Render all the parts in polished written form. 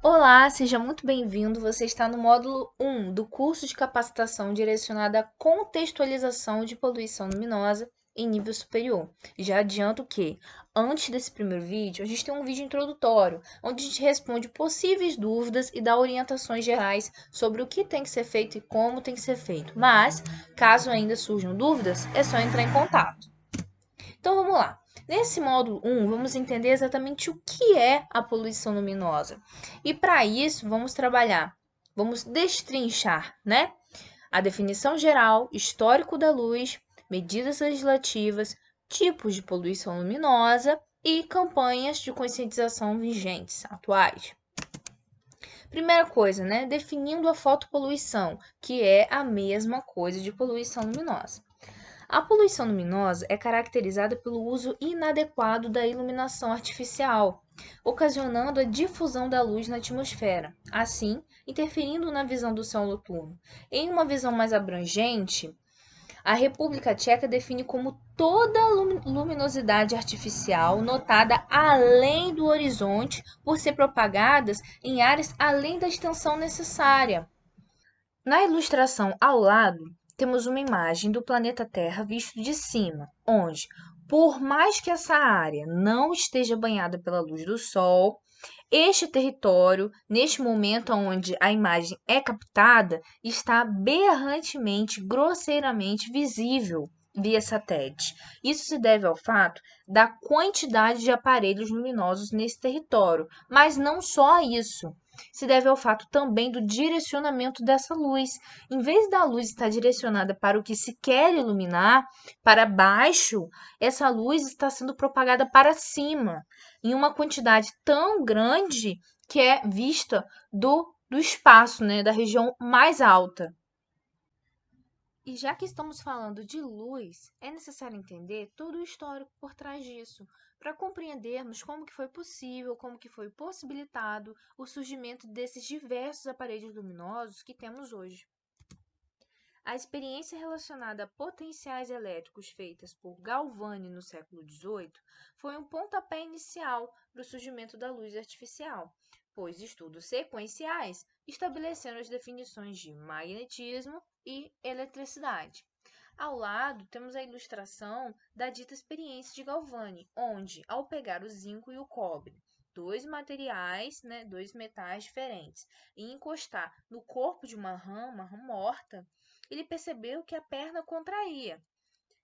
Olá, seja muito bem-vindo. Você está no módulo 1 do curso de capacitação direcionada à contextualização de poluição luminosa em nível superior. Já adianto que, antes desse primeiro vídeo, a gente tem um vídeo introdutório, onde a gente responde possíveis dúvidas e dá orientações gerais sobre o que tem que ser feito e como tem que ser feito. Mas, caso ainda surjam dúvidas, é só entrar em contato. Então vamos lá. Nesse módulo 1, vamos entender exatamente o que é a poluição luminosa. E para isso, vamos destrinchar, né? A definição geral, histórico da luz, medidas legislativas, tipos de poluição luminosa e campanhas de conscientização vigentes, atuais. Primeira coisa, né? Definindo a fotopoluição, que é a mesma coisa de poluição luminosa. A poluição luminosa é caracterizada pelo uso inadequado da iluminação artificial, ocasionando a difusão da luz na atmosfera, assim interferindo na visão do céu noturno. Em uma visão mais abrangente, a República Tcheca define como toda luminosidade artificial notada além do horizonte por ser propagadas em áreas além da extensão necessária. Na ilustração ao lado, temos uma imagem do planeta Terra visto de cima, onde, por mais que essa área não esteja banhada pela luz do Sol, este território, neste momento onde a imagem é captada, está berrantemente, grosseiramente visível via satélite. Isso se deve ao fato da quantidade de aparelhos luminosos nesse território, mas não só a isso. Se deve ao fato também do direcionamento dessa luz. Em vez da luz estar direcionada para o que se quer iluminar, para baixo, essa luz está sendo propagada para cima, em uma quantidade tão grande que é vista do espaço, né, da região mais alta. E já que estamos falando de luz, é necessário entender todo o histórico por trás disso, para compreendermos como que foi possível, como que foi possibilitado o surgimento desses diversos aparelhos luminosos que temos hoje. A experiência relacionada a potenciais elétricos feitas por Galvani no século XVIII foi um pontapé inicial para o surgimento da luz artificial, pois estudos sequenciais estabeleceram as definições de magnetismo e eletricidade. Ao lado, temos a ilustração da dita experiência de Galvani, onde, ao pegar o zinco e o cobre, dois materiais, né, dois metais diferentes, e encostar no corpo de uma rã morta, ele percebeu que a perna contraía,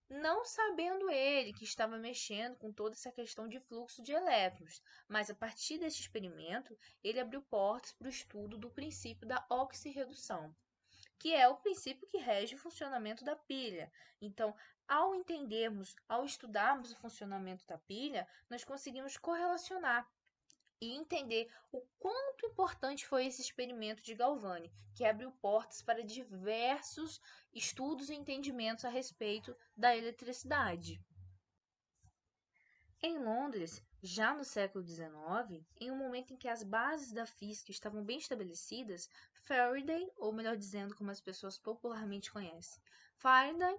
não sabendo ele que estava mexendo com toda essa questão de fluxo de elétrons, mas a partir desse experimento, ele abriu portas para o estudo do princípio da oxirredução, que é o princípio que rege o funcionamento da pilha. Então, ao entendermos, ao estudarmos o funcionamento da pilha, nós conseguimos correlacionar e entender o quanto importante foi esse experimento de Galvani, que abriu portas para diversos estudos e entendimentos a respeito da eletricidade. Em Londres, já no século XIX, em um momento em que as bases da física estavam bem estabelecidas, Faraday, ou melhor dizendo, como as pessoas popularmente conhecem, Faraday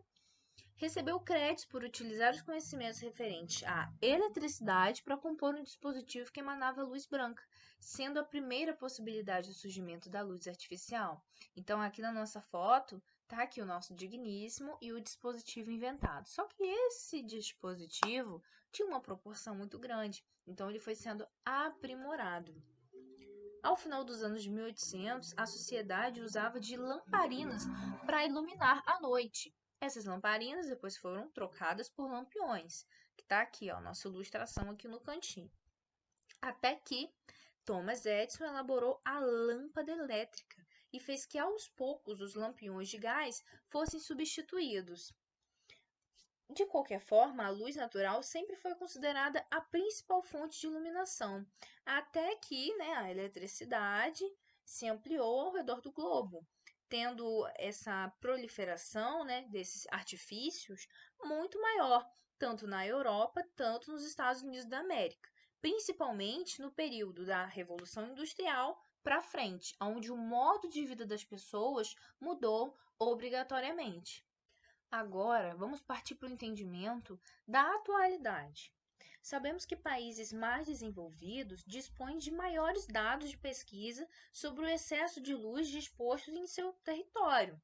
recebeu créditos por utilizar os conhecimentos referentes à eletricidade para compor um dispositivo que emanava luz branca, sendo a primeira possibilidade do surgimento da luz artificial. Então, aqui na nossa foto, está aqui o nosso digníssimo e o dispositivo inventado. Só que esse dispositivo tinha uma proporção muito grande, então ele foi sendo aprimorado. Ao final dos anos 1800, a sociedade usava de lamparinas para iluminar a noite. Essas lamparinas depois foram trocadas por lampiões, que está aqui, ó, nossa ilustração aqui no cantinho. Até que Thomas Edison elaborou a lâmpada elétrica e fez que aos poucos os lampiões de gás fossem substituídos. De qualquer forma, a luz natural sempre foi considerada a principal fonte de iluminação, até que, né, a eletricidade se ampliou ao redor do globo, tendo essa proliferação, né, desses artifícios muito maior, tanto na Europa, tanto nos Estados Unidos da América, principalmente no período da Revolução Industrial para frente, onde o modo de vida das pessoas mudou obrigatoriamente. Agora, vamos partir para o entendimento da atualidade. Sabemos que países mais desenvolvidos dispõem de maiores dados de pesquisa sobre o excesso de luz disposto em seu território.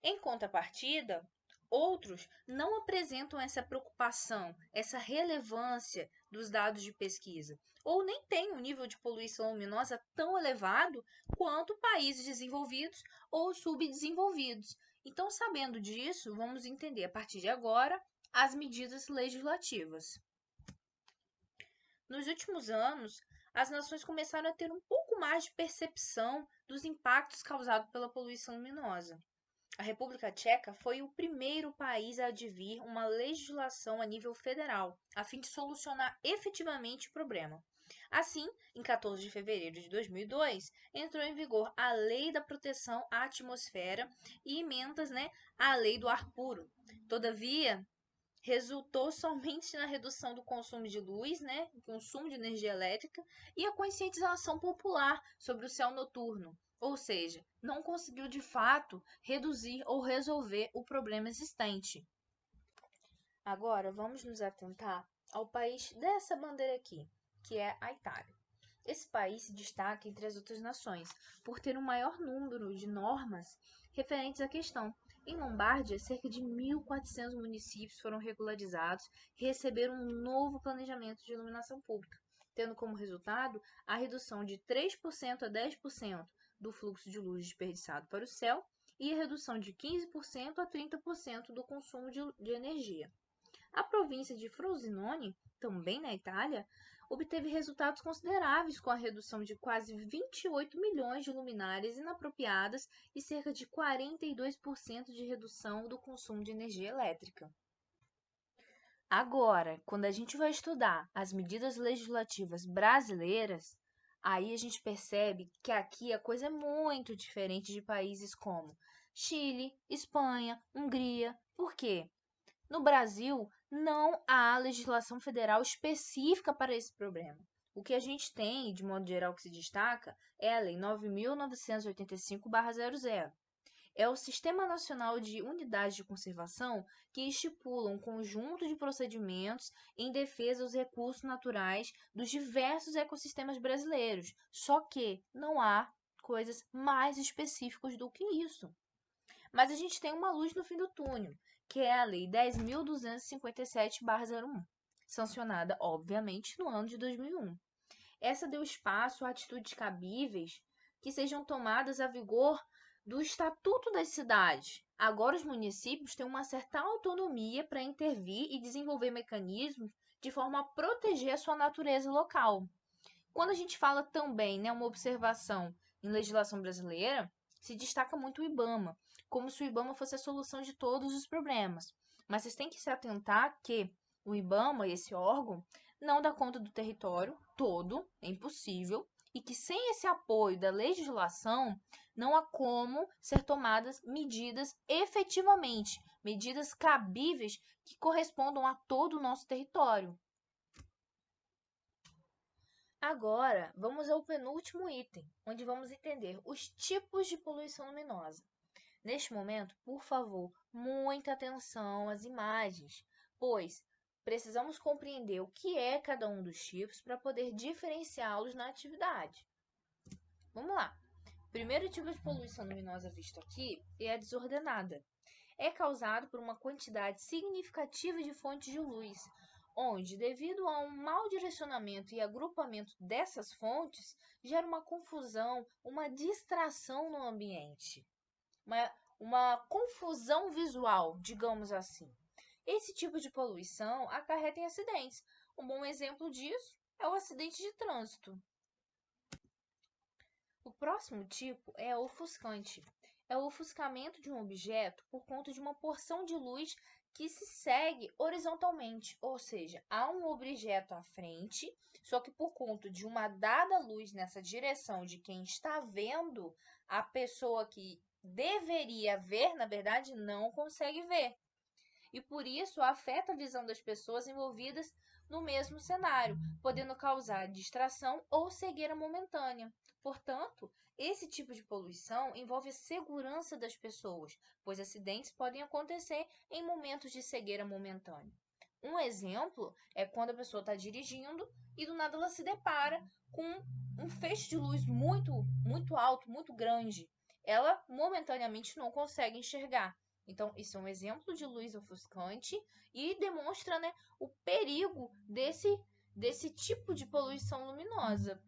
Em contrapartida, outros não apresentam essa preocupação, essa relevância dos dados de pesquisa, ou nem têm um nível de poluição luminosa tão elevado quanto países desenvolvidos ou subdesenvolvidos. Então, sabendo disso, vamos entender a partir de agora as medidas legislativas. Nos últimos anos, as nações começaram a ter um pouco mais de percepção dos impactos causados pela poluição luminosa. A República Tcheca foi o primeiro país a advir uma legislação a nível federal, a fim de solucionar efetivamente o problema. Assim, em 14 de fevereiro de 2002, entrou em vigor a Lei da Proteção à Atmosfera e emendas, à Lei do Ar Puro. Todavia, resultou somente na redução do consumo de luz, consumo de energia elétrica e a conscientização popular sobre o céu noturno, ou seja, não conseguiu de fato reduzir ou resolver o problema existente. Agora vamos nos atentar ao país dessa bandeira aqui, que é a Itália. Esse país se destaca entre as outras nações por ter um maior número de normas referentes à questão. Em Lombardia, cerca de 1.400 municípios foram regularizados e receberam um novo planejamento de iluminação pública, tendo como resultado a redução de 3% a 10% do fluxo de luz desperdiçado para o céu e a redução de 15% a 30% do consumo de energia. A província de Frosinone, também na Itália, obteve resultados consideráveis com a redução de quase 28 milhões de luminárias inapropriadas e cerca de 42% de redução do consumo de energia elétrica. Agora, quando a gente vai estudar as medidas legislativas brasileiras, aí a gente percebe que aqui a coisa é muito diferente de países como Chile, Espanha, Hungria. Por quê? No Brasil, não há legislação federal específica para esse problema. O que a gente tem, de modo geral, que se destaca é a Lei 9.985/00. É o Sistema Nacional de Unidades de Conservação que estipula um conjunto de procedimentos em defesa dos recursos naturais dos diversos ecossistemas brasileiros. Só que não há coisas mais específicas do que isso. Mas a gente tem uma luz no fim do túnel, que é a Lei 10.257/01, sancionada, obviamente, no ano de 2001. Essa deu espaço a atitudes cabíveis que sejam tomadas a vigor do Estatuto das Cidades. Agora, os municípios têm uma certa autonomia para intervir e desenvolver mecanismos de forma a proteger a sua natureza local. Quando a gente fala também, uma observação em legislação brasileira, se destaca muito o IBAMA, como se o IBAMA fosse a solução de todos os problemas. Mas vocês têm que se atentar que o IBAMA, esse órgão, não dá conta do território todo, é impossível, e que sem esse apoio da legislação, não há como ser tomadas medidas efetivamente, medidas cabíveis que correspondam a todo o nosso território. Agora, vamos ao penúltimo item, onde vamos entender os tipos de poluição luminosa. Neste momento, por favor, muita atenção às imagens, pois precisamos compreender o que é cada um dos tipos para poder diferenciá-los na atividade. Vamos lá. O primeiro tipo de poluição luminosa visto aqui é a desordenada. É causado por uma quantidade significativa de fontes de luz, onde, devido a um mau direcionamento e agrupamento dessas fontes, gera uma confusão, uma distração no ambiente, uma confusão visual, digamos assim. Esse tipo de poluição acarreta em acidentes. Um bom exemplo disso é o acidente de trânsito. O próximo tipo é ofuscante. É o ofuscamento de um objeto por conta de uma porção de luz que se segue horizontalmente, ou seja, há um objeto à frente, só que por conta de uma dada luz nessa direção de quem está vendo, a pessoa que deveria ver, na verdade, não consegue ver. E por isso afeta a visão das pessoas envolvidas no mesmo cenário, podendo causar distração ou cegueira momentânea. Portanto, esse tipo de poluição envolve a segurança das pessoas, pois acidentes podem acontecer em momentos de cegueira momentânea. Um exemplo é quando a pessoa está dirigindo e do nada ela se depara com um feixe de luz muito alto, muito grande. Ela momentaneamente não consegue enxergar. Então, isso é um exemplo de luz ofuscante e demonstra, né, o perigo desse tipo de poluição luminosa.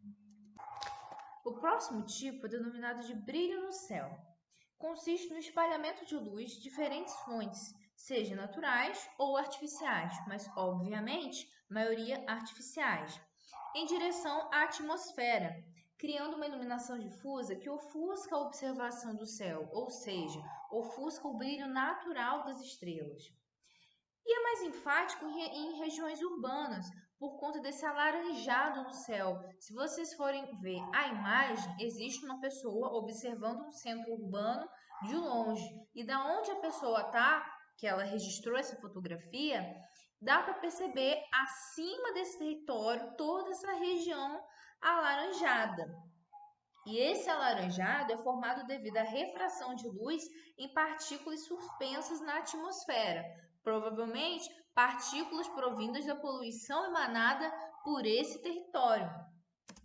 O próximo tipo é denominado de brilho no céu. Consiste no espalhamento de luz de diferentes fontes, sejam naturais ou artificiais, mas obviamente, maioria artificiais, em direção à atmosfera, criando uma iluminação difusa que ofusca a observação do céu, ou seja, ofusca o brilho natural das estrelas. E é mais enfático em regiões urbanas, por conta desse alaranjado no céu. Se vocês forem ver a imagem, existe uma pessoa observando um centro urbano de longe. E da onde a pessoa está, que ela registrou essa fotografia, dá para perceber acima desse território toda essa região alaranjada. E esse alaranjado é formado devido à refração de luz em partículas suspensas na atmosfera, provavelmente partículas provindas da poluição emanada por esse território.